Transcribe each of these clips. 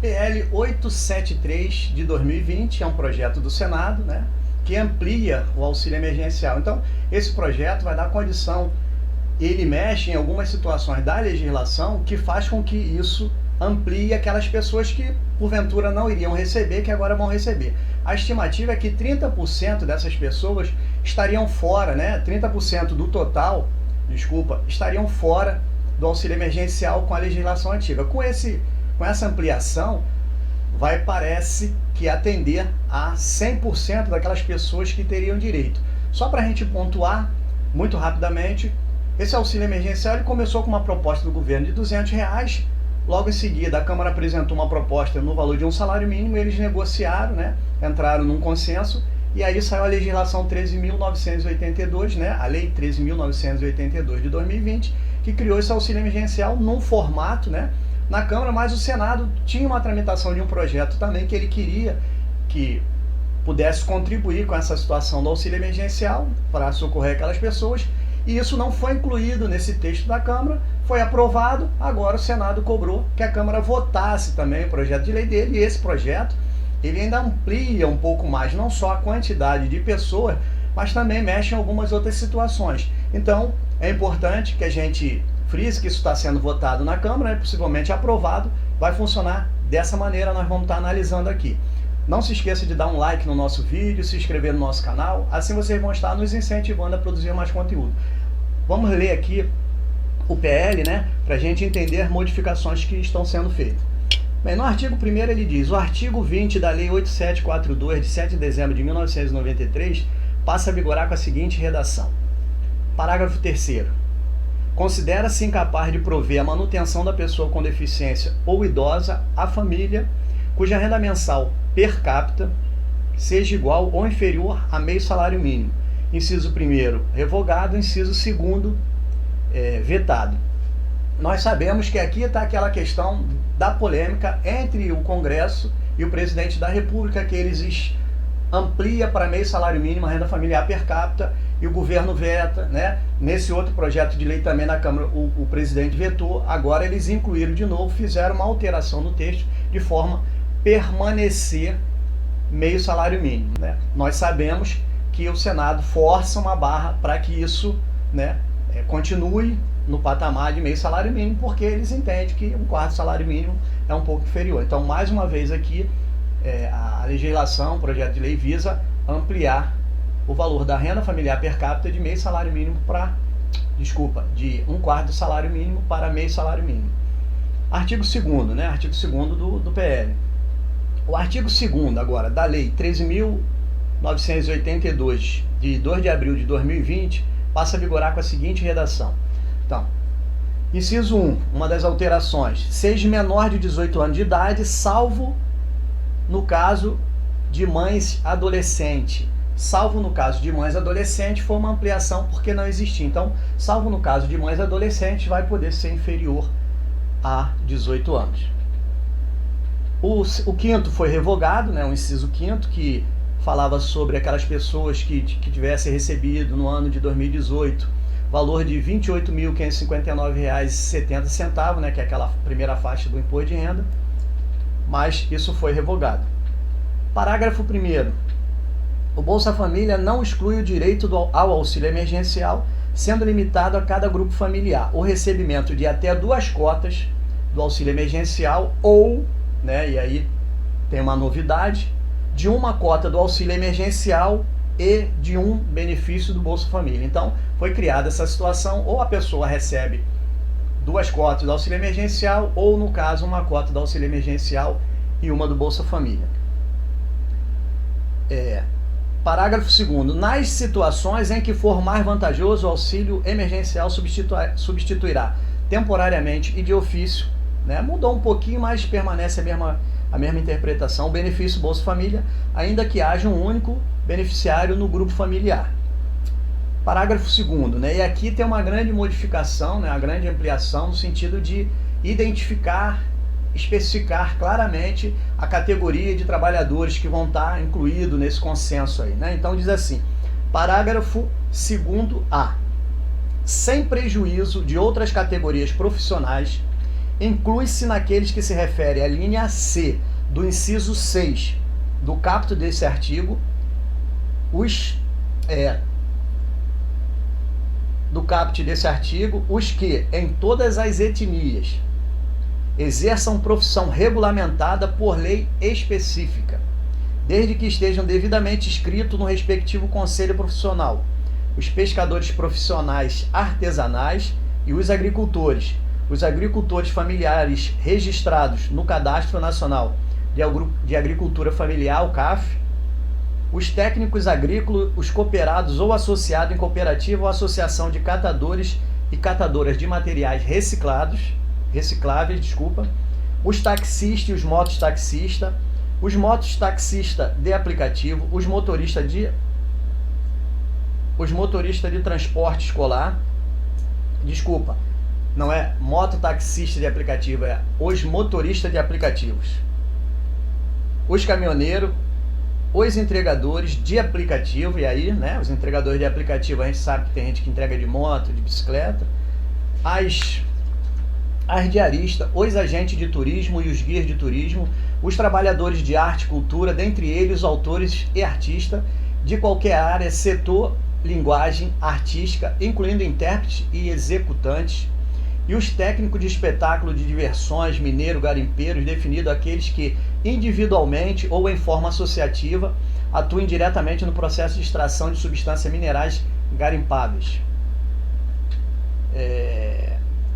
PL 873 de 2020 é um projeto do Senado, né, que amplia o auxílio emergencial. Então, esse projeto vai dar condição, ele mexe em algumas situações da legislação que faz com que isso amplie aquelas pessoas que porventura não iriam receber, que agora vão receber. A estimativa é que 30% dessas pessoas estariam fora, né, 30% do total, estariam fora do auxílio emergencial com a legislação antiga. Com essa ampliação, parece que atender a 100% daquelas pessoas que teriam direito. Só para a gente pontuar muito rapidamente, esse auxílio emergencial ele começou com uma proposta do governo de R$200, logo em seguida a Câmara apresentou uma proposta no valor de um salário mínimo, eles negociaram, né, entraram num consenso, e aí saiu a legislação 13.982, né, a lei 13.982 de 2020, que criou esse auxílio emergencial num formato, né, na Câmara, mas o Senado tinha uma tramitação de um projeto também que ele queria que pudesse contribuir com essa situação do auxílio emergencial para socorrer aquelas pessoas, e isso não foi incluído nesse texto da Câmara, foi aprovado, agora o Senado cobrou que a Câmara votasse também o projeto de lei dele, e esse projeto ele ainda amplia um pouco mais, não só a quantidade de pessoas, mas também mexe em algumas outras situações. Então, é importante que a gente frise que isso está sendo votado na Câmara, possivelmente aprovado, vai funcionar dessa maneira, nós vamos estar analisando aqui. Não se esqueça de dar um like no nosso vídeo, se inscrever no nosso canal, assim vocês vão estar nos incentivando a produzir mais conteúdo. Vamos ler aqui o PL, né, para a gente entender modificações que estão sendo feitas. Bem, no artigo 1º ele diz: o artigo 20 da Lei 8742, de 7 de dezembro de 1993, passa a vigorar com a seguinte redação. Parágrafo 3º. Considera-se incapaz de prover a manutenção da pessoa com deficiência ou idosa a família cuja renda mensal per capita seja igual ou inferior a meio salário mínimo. Inciso 1º, revogado. Inciso 2º, vetado. Nós sabemos que aqui está aquela questão da polêmica entre o Congresso e o presidente da República, que eles amplia para meio salário mínimo a renda familiar per capita, e o governo veta, né? Nesse outro projeto de lei também na Câmara o presidente vetou, agora eles incluíram de novo, fizeram uma alteração no texto de forma a permanecer meio salário mínimo, né? Nós sabemos que o Senado força uma barra para que isso, né, continue no patamar de meio salário mínimo, porque eles entendem que um quarto salário mínimo é um pouco inferior. Então, mais uma vez aqui, a legislação, o projeto de lei visa ampliar o valor da renda familiar per capita de meio salário mínimo de um quarto do salário mínimo para meio salário mínimo. Artigo 2º, né? Artigo 2º do PL. O artigo 2º agora da Lei 13.982 de 2 de abril de 2020 passa a vigorar com a seguinte redação. Então, inciso 1, uma das alterações: seja menor de 18 anos de idade, salvo no caso de mães adolescentes. Salvo no caso de mães adolescentes, foi uma ampliação porque não existia. Então, salvo no caso de mães adolescentes, vai poder ser inferior a 18 anos. O 5º foi revogado, né, o inciso 5º, que falava sobre aquelas pessoas que tivessem recebido no ano de 2018 valor de R$ 28.559,70, né, que é aquela primeira faixa do imposto de renda, mas isso foi revogado. Parágrafo 1º. O Bolsa Família não exclui o direito ao auxílio emergencial, sendo limitado a cada grupo familiar o recebimento de até 2 cotas do auxílio emergencial ou, né, e aí tem uma novidade, de uma cota do auxílio emergencial e de um benefício do Bolsa Família. Então, foi criada essa situação, ou a pessoa recebe 2 cotas do auxílio emergencial, ou, no caso, uma cota do auxílio emergencial e uma do Bolsa Família. Parágrafo 2º. Nas situações em que for mais vantajoso, o auxílio emergencial substituirá temporariamente e de ofício, né? Mudou um pouquinho, mas permanece a mesma interpretação, o benefício Bolsa Família, ainda que haja um único beneficiário no grupo familiar. Parágrafo 2º, né? E aqui tem uma grande modificação, né? Uma grande ampliação no sentido de especificar claramente a categoria de trabalhadores que vão estar incluídos nesse consenso aí, né? Então diz assim, parágrafo 2º A. Sem prejuízo de outras categorias profissionais inclui-se naqueles que se refere à linha C do inciso 6 do caput desse artigo, os que, em todas as etnias, exerçam profissão regulamentada por lei específica, desde que estejam devidamente inscritos no respectivo conselho profissional, os pescadores profissionais artesanais e os agricultores familiares registrados no Cadastro Nacional de Agricultura Familiar, o CAF, os técnicos agrícolas, os cooperados ou associados em cooperativa ou associação de catadores e catadoras de materiais recicláveis, os taxistas e os mototaxistas, os mototaxistas de aplicativo, os motoristas de transporte escolar, não é mototaxista de aplicativo, é os motoristas de aplicativos, os caminhoneiros, os entregadores de aplicativo, e aí, né, os entregadores de aplicativo, a gente sabe que tem gente que entrega de moto, de bicicleta, as diaristas, os agentes de turismo e os guias de turismo, os trabalhadores de arte e cultura, dentre eles os autores e artistas de qualquer área, setor, linguagem artística, incluindo intérpretes e executantes, e os técnicos de espetáculo de diversões, mineiros, garimpeiros, definido aqueles que, individualmente ou em forma associativa, atuem diretamente no processo de extração de substâncias minerais garimpáveis.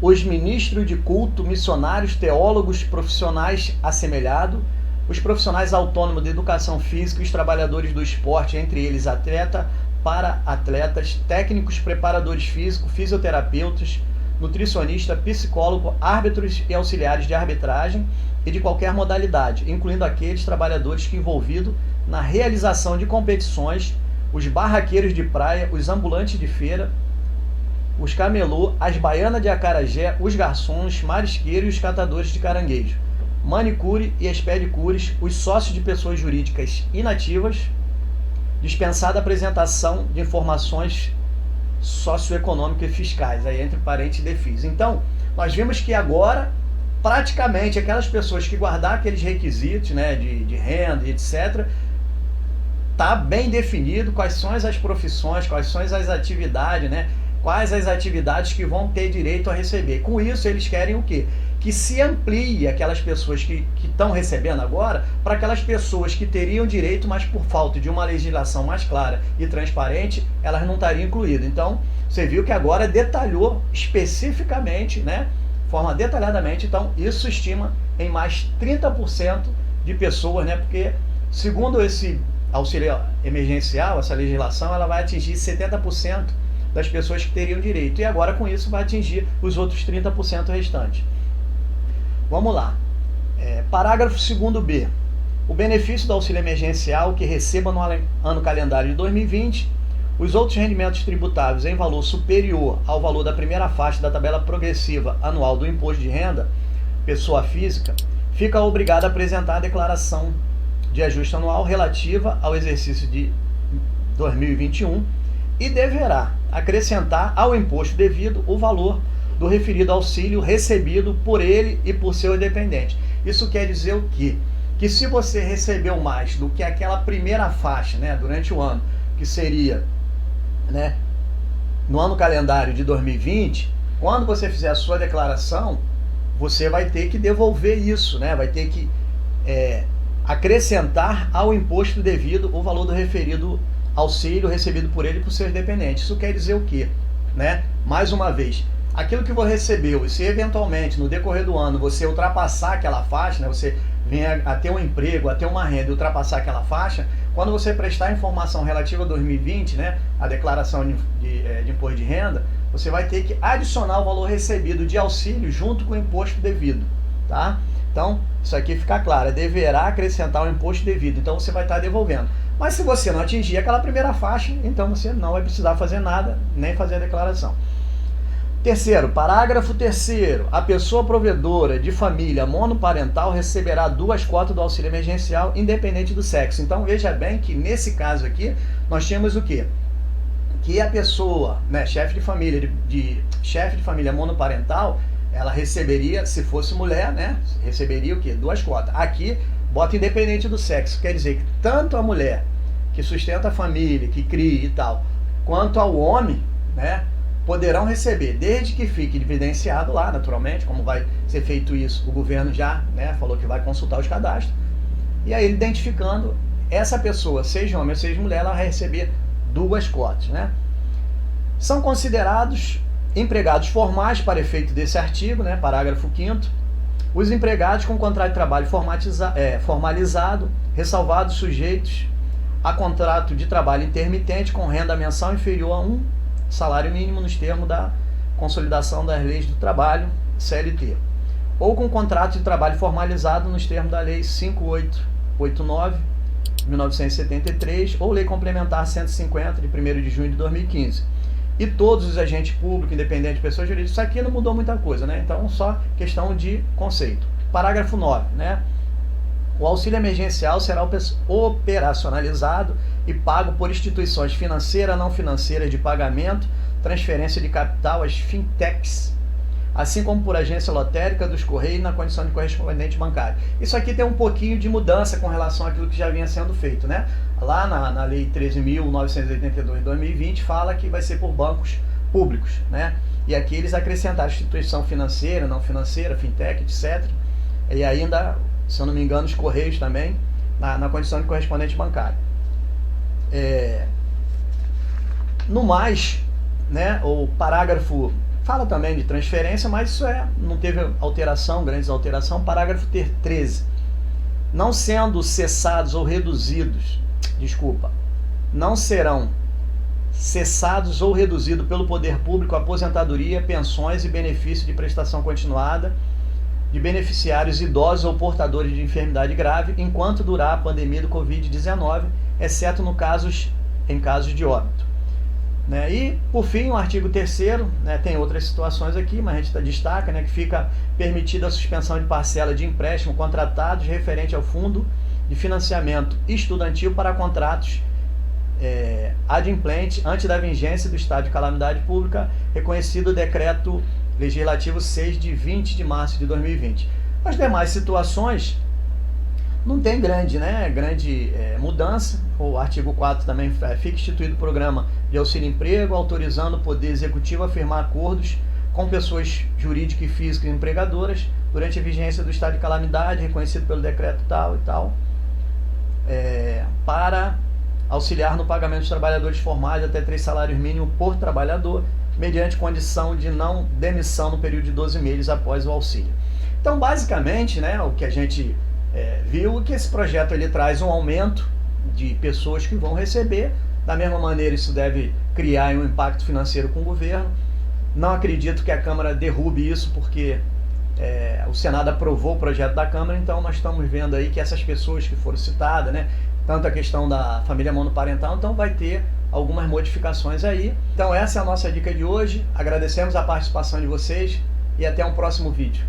Os ministros de culto, missionários, teólogos, profissionais assemelhados, os profissionais autônomos de educação física e os trabalhadores do esporte, entre eles atleta, para-atletas, técnicos, preparadores físicos, fisioterapeutas, nutricionista, psicólogo, árbitros e auxiliares de arbitragem e de qualquer modalidade, incluindo aqueles trabalhadores que envolvidos na realização de competições, os barraqueiros de praia, os ambulantes de feira, os camelô, as baianas de acarajé, os garçons, marisqueiros e os catadores de caranguejo, manicure e as pedicures, os sócios de pessoas jurídicas inativas, dispensada a apresentação de informações socioeconômicas e fiscais, aí entre parênteses DFIS. Então, nós vimos que agora, praticamente, aquelas pessoas que guardar aqueles requisitos, né, de renda e etc., está bem definido quais são as profissões, quais são as atividades, né, quais as atividades que vão ter direito a receber. Com isso, eles querem o quê? Que se amplie aquelas pessoas que estão recebendo agora para aquelas pessoas que teriam direito, mas por falta de uma legislação mais clara e transparente, elas não estariam incluídas. Então, você viu que agora detalhou especificamente, né, forma detalhadamente, então isso estima em mais 30% de pessoas, né, porque segundo esse auxílio emergencial, essa legislação, ela vai atingir 70% das pessoas que teriam direito, e agora com isso vai atingir os outros 30% restantes. Vamos lá. Parágrafo 2º-B. O benefício do auxílio emergencial que receba no ano calendário de 2020 os outros rendimentos tributáveis em valor superior ao valor da primeira faixa da tabela progressiva anual do imposto de renda, pessoa física, fica obrigado a apresentar a declaração de ajuste anual relativa ao exercício de 2021 e deverá acrescentar ao imposto devido o valor do referido auxílio recebido por ele e por seu dependente. Isso quer dizer o quê? Que se você recebeu mais do que aquela primeira faixa, né, durante o ano, que seria, né, no ano calendário de 2020, quando você fizer a sua declaração, você vai ter que devolver isso, né, vai ter que acrescentar ao imposto devido o valor do referido auxílio recebido por ele e por seus dependentes. Isso quer dizer o quê? Né? Mais uma vez, aquilo que você recebeu, e se eventualmente no decorrer do ano você ultrapassar aquela faixa, né, você venha a ter um emprego, a ter uma renda e ultrapassar aquela faixa, quando você prestar informação relativa a 2020, né, a declaração de imposto de renda, você vai ter que adicionar o valor recebido de auxílio junto com o imposto devido, tá? Então, isso aqui fica claro, deverá acrescentar o imposto devido, então você vai estar devolvendo. Mas se você não atingir aquela primeira faixa, então você não vai precisar fazer nada, nem fazer a declaração. Terceiro, parágrafo 3º, a pessoa provedora de família monoparental receberá 2 cotas do auxílio emergencial, independente do sexo. Então, veja bem que nesse caso aqui, nós temos o quê? Que a pessoa, né, chefe de família monoparental, ela receberia, se fosse mulher, né, receberia o quê? 2 cotas. Aqui, bota independente do sexo, quer dizer que tanto a mulher que sustenta a família, que cria e tal, quanto ao homem, né, poderão receber, desde que fique evidenciado lá, naturalmente, como vai ser feito isso, o governo já, né, falou que vai consultar os cadastros, e aí identificando essa pessoa, seja homem ou seja mulher, ela vai receber 2 cotas, né. São considerados empregados formais para efeito desse artigo, né, parágrafo 5º, os empregados com contrato de trabalho formalizado, ressalvados sujeitos a contrato de trabalho intermitente com renda mensal inferior a 1 salário mínimo nos termos da Consolidação das Leis do Trabalho, CLT, ou com contrato de trabalho formalizado nos termos da Lei 5889/1973 ou Lei Complementar 150 de 1º de junho de 2015. E todos os agentes públicos, independente de pessoas jurídicas, isso aqui não mudou muita coisa, né? Então, só questão de conceito. Parágrafo 9, né? O auxílio emergencial será operacionalizado e pago por instituições financeiras, não financeiras de pagamento, transferência de capital, as fintechs, assim como por agência lotérica dos Correios na condição de correspondente bancário. Isso aqui tem um pouquinho de mudança com relação àquilo que já vinha sendo feito, né? Lá na Lei 13.982 de 2020 fala que vai ser por bancos públicos, né? E aqui eles acrescentaram instituição financeira, não financeira, fintech, etc. E ainda, se eu não me engano, os Correios também, na condição de correspondente bancário. No mais, né, o parágrafo fala também de transferência, mas isso não teve alteração, grandes alterações. Parágrafo 13. Não sendo cessados ou reduzidos, não serão cessados ou reduzidos pelo poder público aposentadoria, pensões e benefícios de prestação continuada de beneficiários idosos ou portadores de enfermidade grave enquanto durar a pandemia do Covid-19, exceto em casos de óbito. Né? E, por fim, o artigo 3º, né, tem outras situações aqui, mas a gente destaca, né, que fica permitida a suspensão de parcela de empréstimo contratados referente ao Fundo de Financiamento Estudantil para contratos adimplentes antes da vigência do estado de calamidade pública, reconhecido o Decreto Legislativo 6 de 20 de março de 2020. As demais situações não tem grande mudança. O artigo 4 também fica instituído o programa de auxílio-emprego, autorizando o Poder Executivo a firmar acordos com pessoas jurídicas e físicas empregadoras durante a vigência do estado de calamidade, reconhecido pelo decreto tal e tal, para auxiliar no pagamento dos trabalhadores formais até 3 salários mínimos por trabalhador, mediante condição de não demissão no período de 12 meses após o auxílio. Então, basicamente, né, o que a gente viu é que esse projeto ele traz um aumento de pessoas que vão receber. Da mesma maneira, isso deve criar um impacto financeiro com o governo. Não acredito que a Câmara derrube isso, porque o Senado aprovou o projeto da Câmara, então nós estamos vendo aí que essas pessoas que foram citadas, né, tanto a questão da família monoparental, então vai ter algumas modificações aí. Então essa é a nossa dica de hoje. Agradecemos a participação de vocês e até um próximo vídeo.